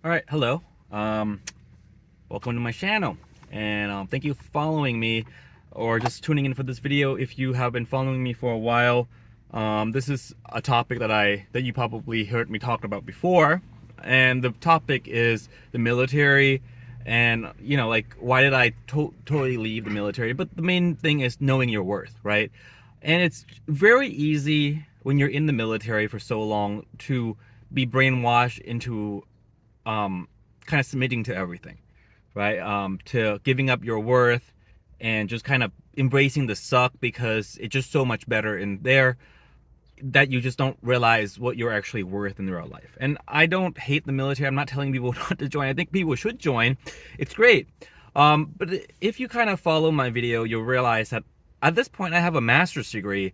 All right, hello. Um, Welcome to my channel, and thank you for following me, or just tuning in for this video. If you have been following me for a while, this is a topic that you probably heard me talk about before, and the topic is the military, and like why did I totally leave the military? But the main thing is knowing your worth, right? And it's very easy when you're in the military for so long to be brainwashed into um, kind of submitting to everything, right? To giving up your worth and just kind of embracing the suck because it's just so much better in there that you just don't realize what you're actually worth in real life. And I don't hate the military. I'm not telling people not to join. I think people should join. It's great. But if you kind of follow my video, you'll realize that at this point I have a master's degree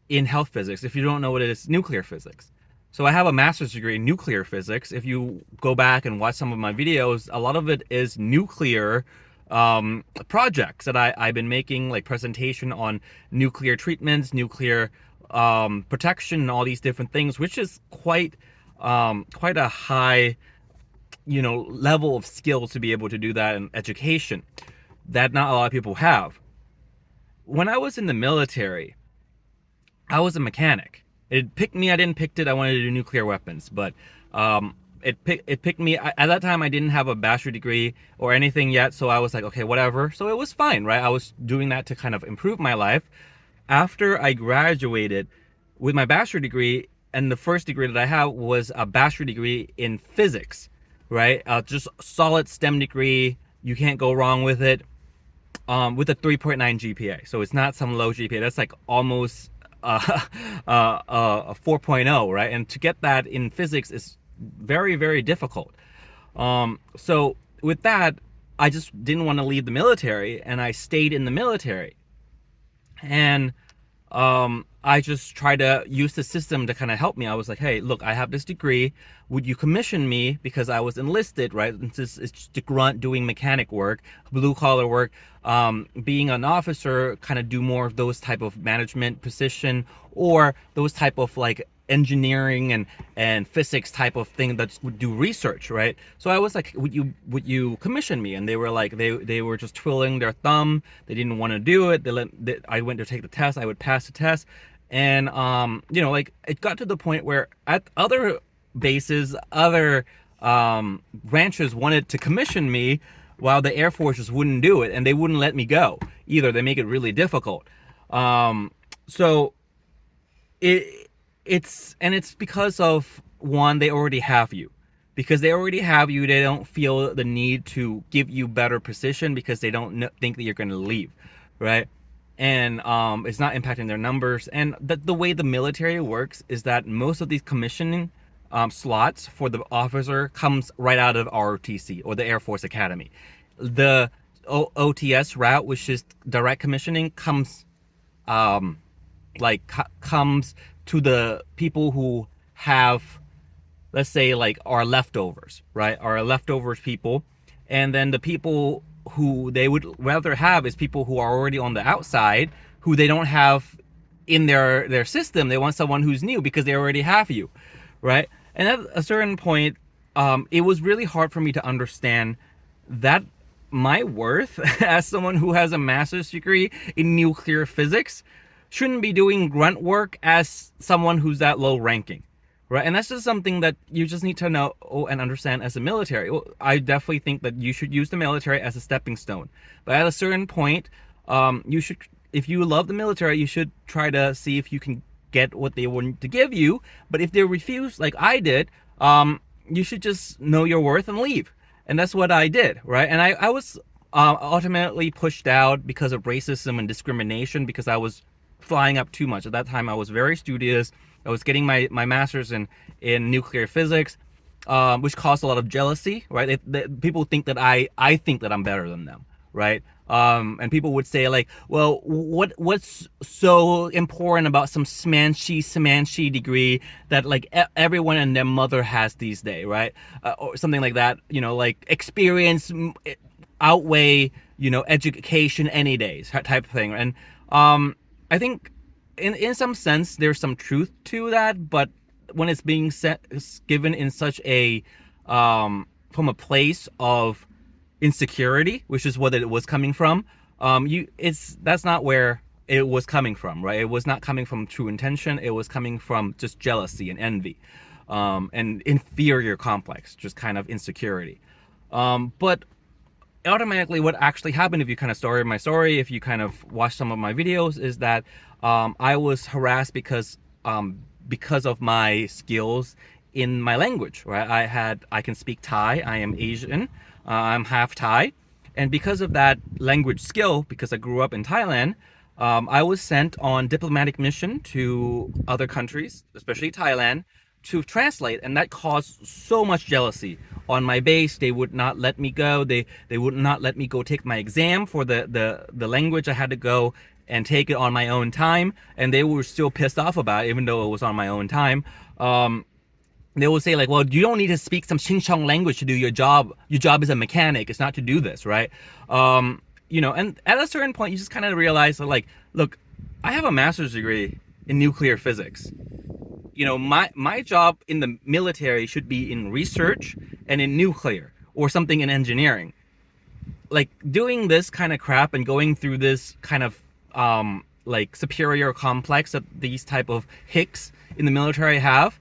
in health physics. If you don't know what it is, nuclear physics. So I have a master's degree in nuclear physics. If you go back and watch some of my videos, a lot of it is nuclear projects that I've been making, like presentation on nuclear treatments, nuclear protection, and all these different things, which is quite a high level of skills to be able to do that in education that not a lot of people have. When I was in the military, I was a mechanic. It picked me. I didn't pick it. I wanted to do nuclear weapons, but it picked me. At that time, I didn't have a bachelor degree or anything yet, so I was like, okay, whatever. So it was fine, right? I was doing that to kind of improve my life. After I graduated with my bachelor degree, and the first degree that I had was a bachelor degree in physics, right? Just solid STEM degree. You can't go wrong with it. With a 3.9 GPA. So it's not some low GPA. That's like almost a 4.0, right? And to get that in physics is very, very difficult. So with that, I just didn't want to leave the military, and I stayed in the military. And I just tried to use the system to kind of help me. I was like, hey, look, I have this degree. Would you commission me? Because I was enlisted, right? It's just a grunt doing mechanic work, blue collar work. Being an officer, kind of do more of those type of management position, or those type of like engineering and physics type of thing that would do research, right? So I was like, would you commission me? And they were like, they were just twiddling their thumb. They didn't want to do it. I went to take the test. I would pass the test, and like it got to the point where at other bases, other branches wanted to commission me, while the Air Force just wouldn't do it, and they wouldn't let me go either. They make it really difficult. So it's because of, one, they already have you. Because they already have you, they don't feel the need to give you better position because they don't think that you're going to leave, right? And it's not impacting their numbers. And the way the military works is that most of these commissioning slots for the officer comes right out of ROTC, or the Air Force Academy. The OTS route, which is direct commissioning, comes comes to the people who have, let's say, like, our leftovers, right? Our leftovers people. And then the people who they would rather have is people who are already on the outside, who they don't have in their system. They want someone who's new because they already have you, right? And at a certain point, it was really hard for me to understand that my worth as someone who has a master's degree in nuclear physics shouldn't be doing grunt work as someone who's that low ranking, right? And that's just something that you just need to know and understand as a military. Well, I definitely think that you should use the military as a stepping stone, but at a certain point, you should, if you love the military, you should try to see if you can get what they want to give you. But if they refuse, like I did, you should just know your worth and leave. And that's what I did, right? And I was ultimately pushed out because of racism and discrimination, because I was flying up too much. At that time, I was very studious. I was getting my master's in nuclear physics, which caused a lot of jealousy, right? People think that I think that I'm better than them, right? And people would say, like, well, what's so important about some smanchy degree that, like, everyone and their mother has these days, right? Or something like that, like experience outweigh, education any days type of thing. And I think in some sense there's some truth to that, but when it's being given in such a from a place of insecurity, which is what it was coming from, that's not where it was coming from, right? It was not coming from true intention. It was coming from just jealousy and envy, and inferior complex, just kind of insecurity. But automatically what actually happened, if you kind of story my story, if you kind of watch some of my videos, is that I was harassed because of my skills in my language, right? I can speak Thai. I am Asian. I'm half Thai. And because of that language skill, because I grew up in Thailand, I was sent on diplomatic mission to other countries, especially Thailand, to translate, and that caused so much jealousy on my base. They would not let me go. They would not let me go take my exam for the language. I had to go and take it on my own time, and they were still pissed off about it, even though it was on my own time. They will say like, well, you don't need to speak some Ching Chong language to do your job. Your job is a mechanic. It's not to do this, right? And at a certain point, you just kind of realize that, like, look, I have a master's degree in nuclear physics. My job in the military should be in research and in nuclear or something in engineering. Like, doing this kind of crap and going through this kind of like superior complex that these type of hicks in the military have,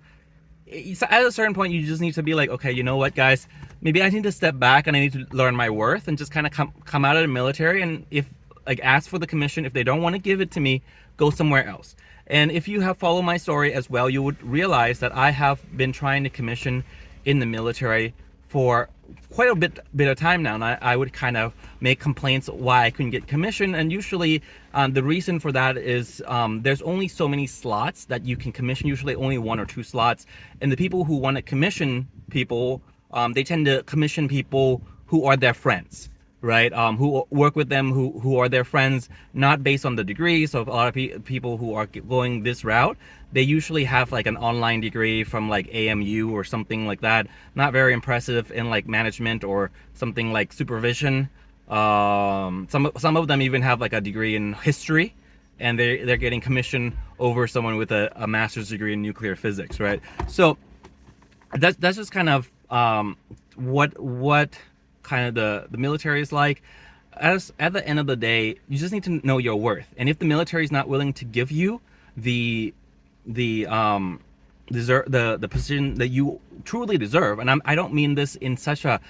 at a certain point you just need to be like, okay, you know what, guys, maybe I need to step back and I need to learn my worth and just kind of come out of the military, and if like ask for the commission. If they don't want to give it to me, go somewhere else. And if you have followed my story as well, you would realize that I have been trying to commission in the military for quite a bit of time now, and I would kind of make complaints why I couldn't get commission. And usually the reason for that is there's only so many slots that you can commission, usually only 1 or 2 slots. And the people who want to commission people, they tend to commission people who are their friends, right? Who work with them, who are their friends, not based on the degree. So a lot of people who are going this route, they usually have like an online degree from like AMU or something like that. Not very impressive in like management or something like supervision. Some of them even have like a degree in history, and they're getting commission over someone with a master's degree in nuclear physics, right? So that's just kind of what kind of the military is like. At the end of the day, you just need to know your worth. And if the military is not willing to give you the position that you truly deserve, and I don't mean this in such a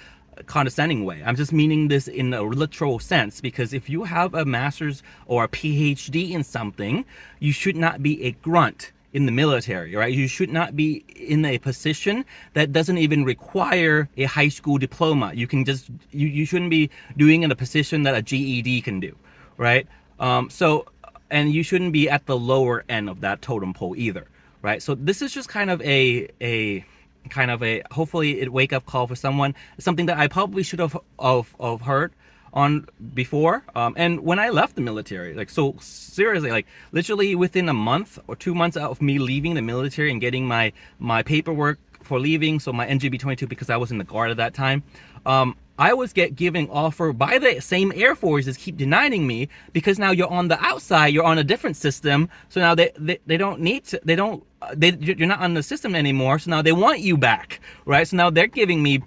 condescending way, I'm just meaning this in a literal sense, because if you have a master's or a PhD in something, you should not be a grunt in the military, right? You should not be in a position that doesn't even require a high school diploma. You can just, you shouldn't be doing in a position that a GED can do, right? And you shouldn't be at the lower end of that totem pole either, right? So this is just kind of a hopefully it wake up call for someone, something that I probably should have heard on before. And when I left the military, like, so seriously, like literally within a month or 2 months of me leaving the military and getting my paperwork for leaving, so my NGB 22, because I was in the Guard at that time, I was giving offer by the same Air Forces keep denying me, because now you're on the outside, you're on a different system, so now they don't need to, you're not on the system anymore, so now they want you back, right? So now they're giving me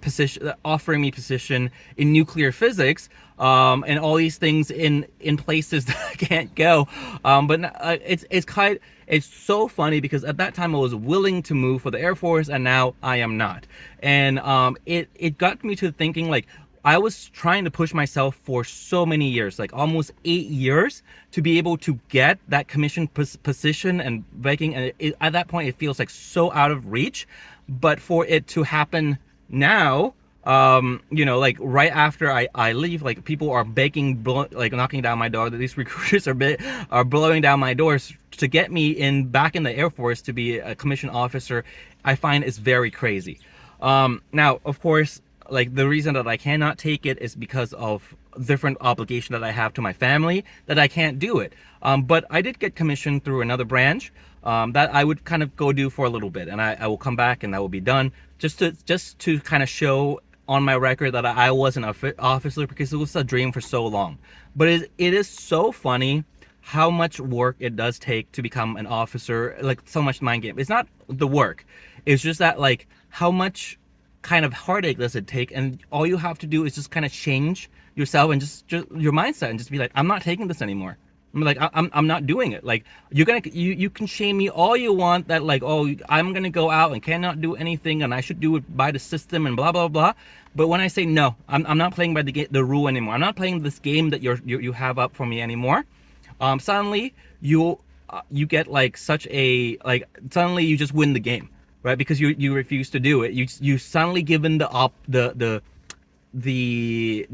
offering me position in nuclear physics, and all these things in places that I can't go. But it's so funny, because at that time I was willing to move for the Air Force, and now I am not. And it got me to thinking, like, I was trying to push myself for so many years, like almost 8 years, to be able to get that commission position and begging. And at that point, it feels like so out of reach. But for it to happen now, like right after I leave, like people are begging, like knocking down my door. These recruiters are blowing down my doors to get me back in the Air Force to be a commissioned officer. I find is very crazy. Now, of course, like the reason that I cannot take it is because of different obligation that I have to my family, that I can't do it. But I did get commissioned through another branch that I would kind of go do for a little bit, and I will come back and that will be done, just to kind of show on my record that I was an officer, because it was a dream for so long. But it is so funny how much work it does take to become an officer, like so much mind game. It's not the work, it's just that, like, how much kind of heartache does it take? And all you have to do is just kind of change yourself and just your mindset and just be like, I'm not taking this anymore. I'm like, I'm not doing it. Like, you can shame me all you want that, like, oh, I'm gonna go out and cannot do anything and I should do it by the system and blah blah blah. But when I say no, I'm not playing by the rule anymore. I'm not playing this game that you have up for me anymore. Suddenly you get like such a, like, suddenly you just win the game, right? Because you refuse to do it. You suddenly given the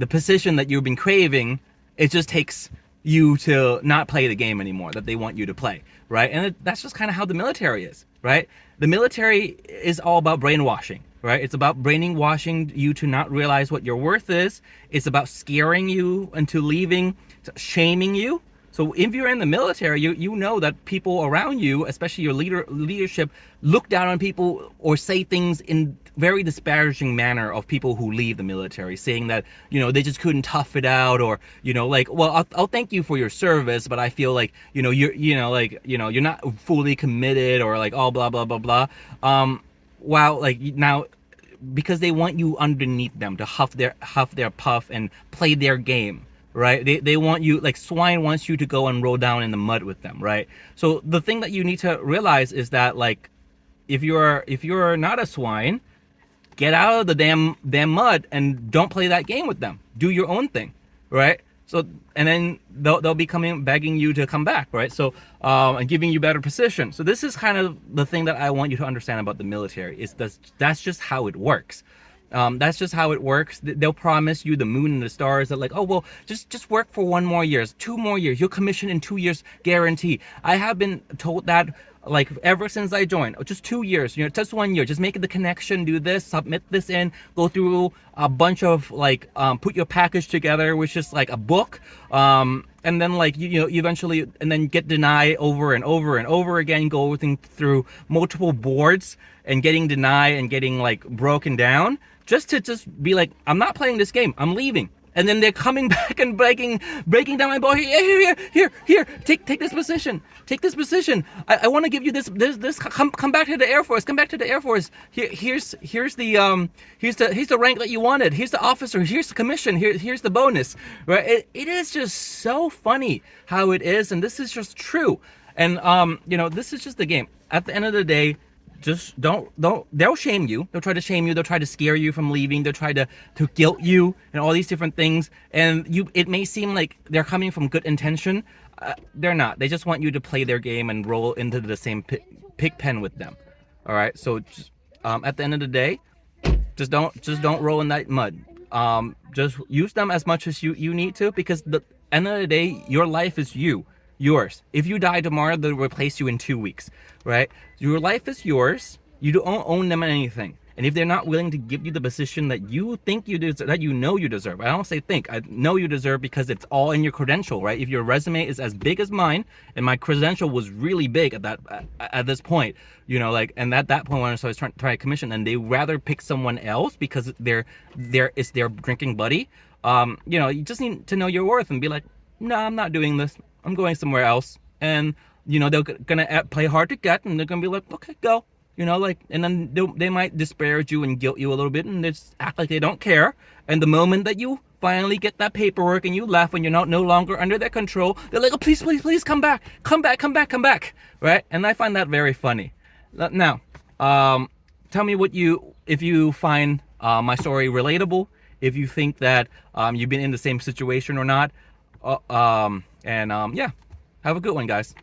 position that you've been craving. It just takes you to not play the game anymore that they want you to play, right? And that's just kind of how the military is, right? The military is all about brainwashing, right? It's about brainwashing you to not realize what your worth is. It's about scaring you into leaving, shaming you. So if you're in the military, you know that people around you, especially your leadership, look down on people or say things in very disparaging manner of people who leave the military, saying that, you know, they just couldn't tough it out, or, you know, like, well, I'll thank you for your service, but I feel like, you know, you're not fully committed, or like, oh, blah blah blah blah. Wow, like, now, because they want you underneath them to huff their puff and play their game. Right? They want you, like swine wants you to go and roll down in the mud with them, right? So the thing that you need to realize is that, like, if you're not a swine, get out of the damn mud and don't play that game with them. Do your own thing, right? So, and then they'll be begging you to come back, right? So, and giving you better position. So this is kind of the thing that I want you to understand about the military, is that's just how it works. That's just how it works. They'll promise you the moon and the stars, that, like, oh, well, just work for 1 more year, 2 more years, you'll commission in 2 years, guarantee. I have been told that, like, ever since I joined. Just 2 years, you know, just 1 year, just make the connection, do this, submit this in, go through a bunch of, like, put your package together, which is like a book, and then, like, you know, eventually, and then get denied over and over and over again, go through multiple boards and getting denied and getting, like, broken down, just to be like, I'm not playing this game, I'm leaving. And then they're coming back and breaking down my ball. Here, take this position. Take this position. I want to give you this. Come back to the Air Force. Come back to the Air Force. Here's the rank that you wanted. Here's the officer. Here's the commission. Here's the bonus. Right? It is just so funny how it is, and this is just true. And you know, this is just the game. At the end of the day, just don't, they'll shame you. They'll try to shame you. They'll try to scare you from leaving. They'll try to guilt you and all these different things. And it may seem like they're coming from good intention. They're not. They just want you to play their game and roll into the same pig pen with them. All right. So just, at the end of the day, just don't roll in that mud. Just use them as much as you need to, because the end of the day, your life is yours. If you die tomorrow, they'll replace you in 2 weeks, right? Your life is yours. You don't own them anything. And if they're not willing to give you the position that you think you deserve, that you know you deserve, I don't say think, I know you deserve, because it's all in your credential, right? If your resume is as big as mine, and my credential was really big at this point, you know, like, and at that point when I was trying to commission, and they rather pick someone else because it's their drinking buddy, you know, you just need to know your worth and be like, no, I'm not doing this. I'm going somewhere else. And, you know, they're gonna play hard to get, and they're gonna be like, okay, go. You know, like, and then they might disparage you and guilt you a little bit, and just act like they don't care. And the moment that you finally get that paperwork and you left, when you're no longer under their control, they're like, oh, please come back, right? And I find that very funny. Now, tell me if you find my story relatable, if you think that you've been in the same situation or not. Yeah, have a good one, guys.